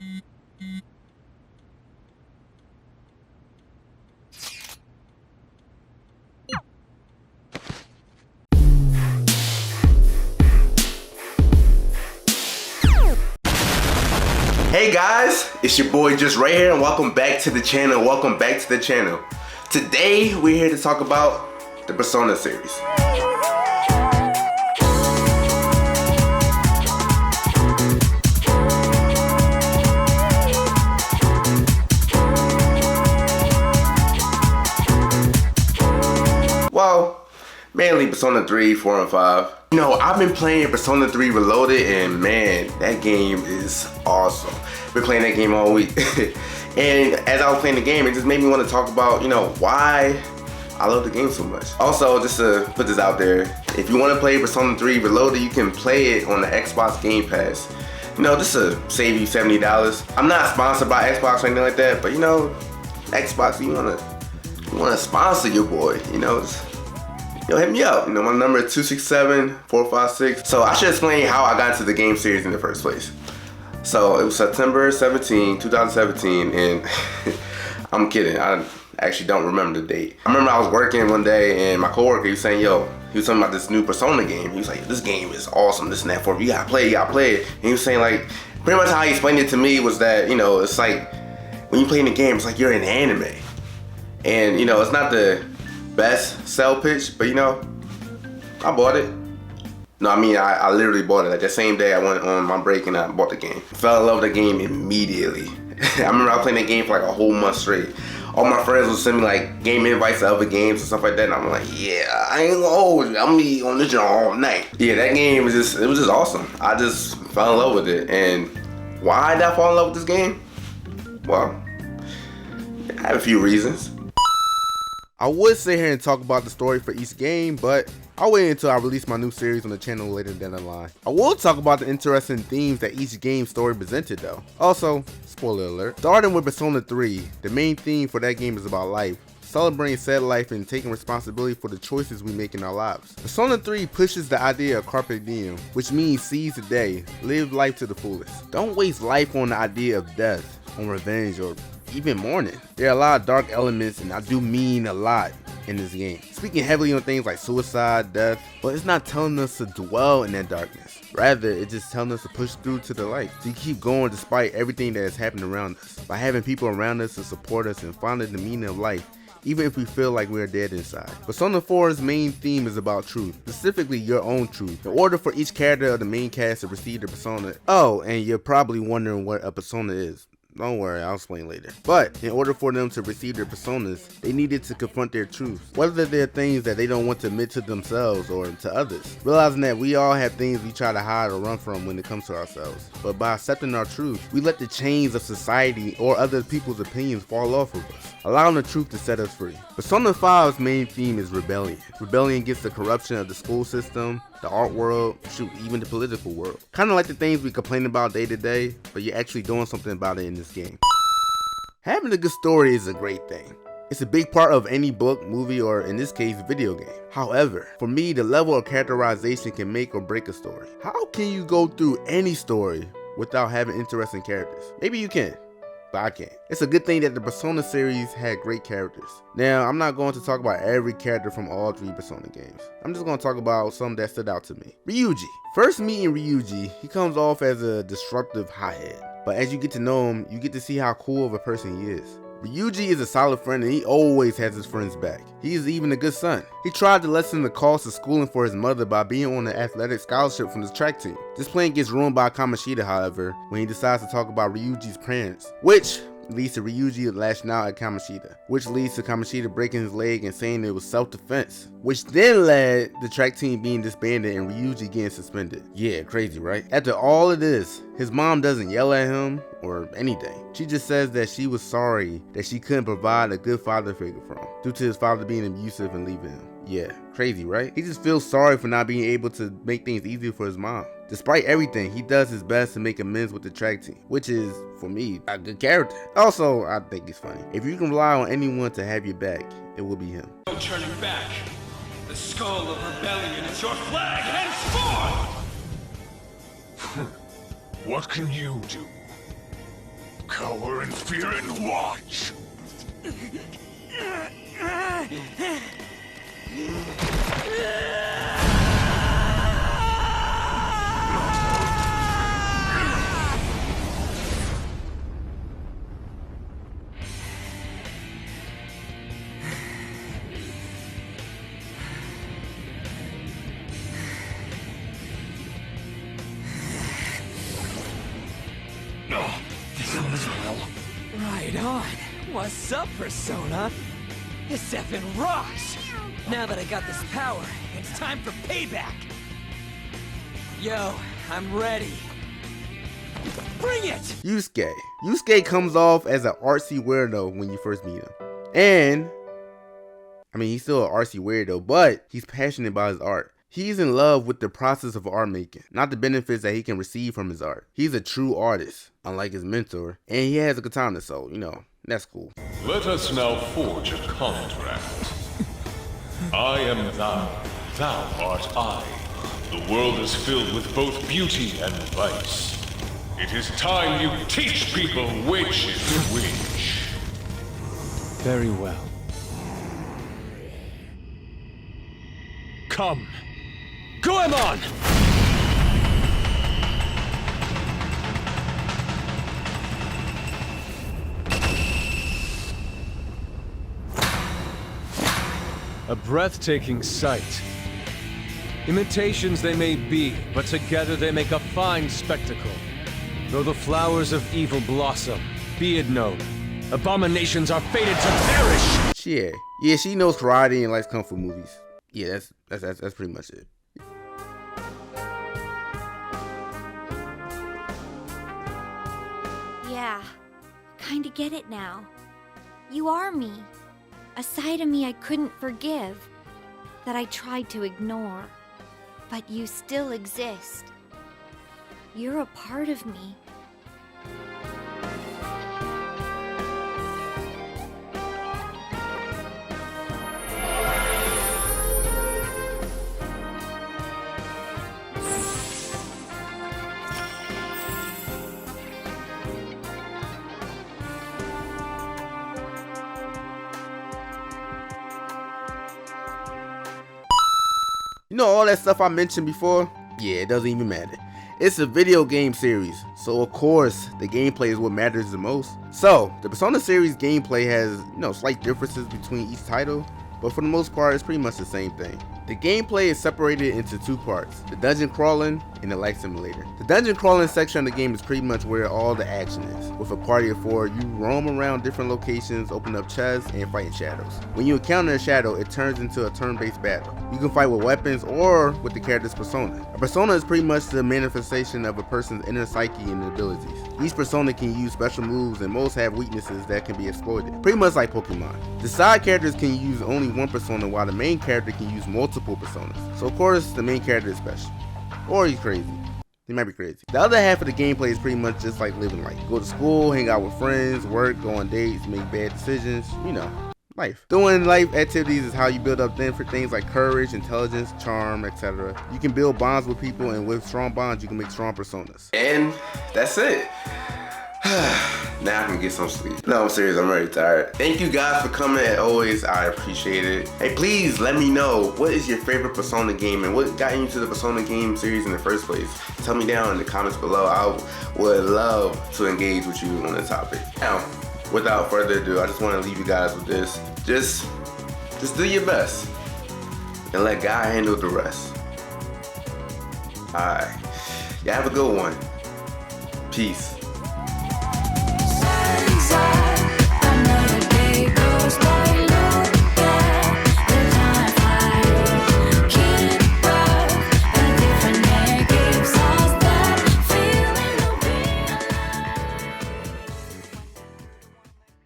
Hey guys, it's your boy Just right here, and welcome back to the channel. Welcome back to the channel. Today we're here to talk about the Persona series. Well, mainly Persona 3, 4, and 5. You know, I've been playing Persona 3 Reloaded, and man, that game is awesome. Been playing that game all week. And as I was playing the game, it just made me want to talk about, you know, why I love the game so much. Also, just to put this out there, if you want to play Persona 3 Reloaded, you can play it on the Xbox Game Pass. You know, just to save you $70. I'm not sponsored by Xbox or anything like that, but you know, Xbox, you wanna sponsor your boy, you know, hit me up. You know, my number is 267-456. So I should explain how I got into the game series in the first place. So it was September 17, 2017, and I'm kidding, I actually don't remember the date. I remember I was working one day and my coworker, he was saying, yo, he was talking about this new Persona game. He was like, this game is awesome, this and that, for you gotta play it. And he was saying, like, pretty much how he explained it to me was that, you know, it's like, when you play in the game, it's like you're in anime. And, you know, it's not the best sell pitch, but you know, I bought it. No, I mean, I literally bought it. Like that same day I went on my break and I bought the game. Fell in love with the game immediately. I remember I was playing that game for like a whole month straight. All my friends would send me like game invites to other games and stuff like that, and I'm like, yeah, I ain't gonna hold you. I'm gonna be on this joint all night. Yeah, that game was just awesome. I just fell in love with it. And why did I fall in love with this game? Well, I have a few reasons. I would sit here and talk about the story for each game, but I'll wait until I release my new series on the channel later down the line. I will talk about the interesting themes that each game story presented though. Also, spoiler alert, starting with Persona 3, the main theme for that game is about life. Celebrating said life and taking responsibility for the choices we make in our lives. Persona 3 pushes the idea of carpe diem, which means seize the day, live life to the fullest. Don't waste life on the idea of death, on revenge, or even mourning. There are a lot of dark elements, and I do mean a lot in this game. Speaking heavily on things like suicide, death, but it's not telling us to dwell in that darkness. Rather, it's just telling us to push through to the light, to keep going despite everything that has happened around us. By having people around us to support us and finding the meaning of life, even if we feel like we're dead inside. Persona 4's main theme is about truth, specifically your own truth. In order for each character of the main cast to receive their persona, oh, and you're probably wondering what a persona is. Don't worry, I'll explain later. But in order for them to receive their personas, they needed to confront their truths, whether they're things that they don't want to admit to themselves or to others. Realizing that we all have things we try to hide or run from when it comes to ourselves. But by accepting our truth, we let the chains of society or other people's opinions fall off of us, allowing the truth to set us free. Persona 5's main theme is rebellion. Rebellion against the corruption of the school system, the art world, shoot, even the political world. Kind of like the things we complain about day to day, but you're actually doing something about it in this game. Having a good story is a great thing. It's a big part of any book, movie, or in this case, video game. However, for me, the level of characterization can make or break a story. How can you go through any story without having interesting characters? Maybe you can, but I can't. It's a good thing that the Persona series had great characters. Now, I'm not going to talk about every character from all 3 Persona games. I'm just going to talk about some that stood out to me. Ryuji. First meeting Ryuji, he comes off as a disruptive hothead. But as you get to know him, you get to see how cool of a person he is. Ryuji is a solid friend and he always has his friends back. He is even a good son. He tried to lessen the cost of schooling for his mother by being on an athletic scholarship from the track team. This plan gets ruined by Kamoshida, however, when he decides to talk about Ryuji's parents, which leads to Ryuji lashing out at Kamoshida, which leads to Kamoshida breaking his leg and saying it was self-defense, which then led the track team being disbanded and Ryuji getting suspended. Yeah, crazy, right? After all of this, his mom doesn't yell at him or anything. She just says that she was sorry that she couldn't provide a good father figure for him due to his father being abusive and leaving him. Yeah, crazy, right? He just feels sorry for not being able to make things easier for his mom. Despite everything, he does his best to make amends with the track team, which is, for me, a good character. Also, I think he's funny. If you can rely on anyone to have your back, it will be him. No turning back. The skull of rebellion is your flag henceforth! What can you do? cower in fear and watch. This all is well. Right on. What's up, Persona? This effing rocks! Now that I got this power, it's time for payback! Yo, I'm ready. Bring it! Yusuke. Yusuke comes off as an artsy weirdo when you first meet him. And, I mean, he's still an artsy weirdo, but he's passionate about his art. He's in love with the process of art making, not the benefits that he can receive from his art. He's a true artist, unlike his mentor, and he has a katana, so, you know, that's cool. Let us now forge a contract. I am thou, thou art I. The world is filled with both beauty and vice. It is time you teach people which is which. Very well. Come. Goemon! A breathtaking sight. Imitations they may be, but together they make a fine spectacle. Though the flowers of evil blossom, be it known, abominations are fated to perish! Yeah, she knows karate and likes kung fu movies. Yeah, that's pretty much it. Yeah, kinda get it now. You are me. A side of me I couldn't forgive, that I tried to ignore. But you still exist. You're a part of me. You know all that stuff I mentioned before? Yeah, it doesn't even matter. It's a video game series, so of course the gameplay is what matters the most. So the Persona series gameplay has, you know, slight differences between each title, but for the most part it's pretty much the same thing. The gameplay is separated into two parts, the dungeon crawling and the life simulator. The dungeon crawling section of the game is pretty much where all the action is. With a party of 4, you roam around different locations, open up chests, and fight shadows. When you encounter a shadow, it turns into a turn-based battle. You can fight with weapons or with the character's persona. A persona is pretty much the manifestation of a person's inner psyche and abilities. Each persona can use special moves and most have weaknesses that can be exploited, pretty much like Pokemon. The side characters can use only one persona while the main character can use multiple personas. So of course the main character is special. Or he's crazy. He might be crazy. The other half of the gameplay is pretty much just like living life. Go to school, hang out with friends, work, go on dates, make bad decisions, you know, life. Doing life activities is how you build up different things like courage, intelligence, charm, etc. You can build bonds with people, and with strong bonds you can make strong personas. And that's it. Now I can get some sleep. No, I'm serious, I'm already tired. Thank you guys for coming as always, I appreciate it. Hey, please let me know, what is your favorite Persona game and what got you into the Persona game series in the first place? Tell me down in the comments below. I would love to engage with you on the topic. Now, without further ado, I just want to leave you guys with this. Just do your best and let God handle the rest. Alright, y'all have a good one. Peace.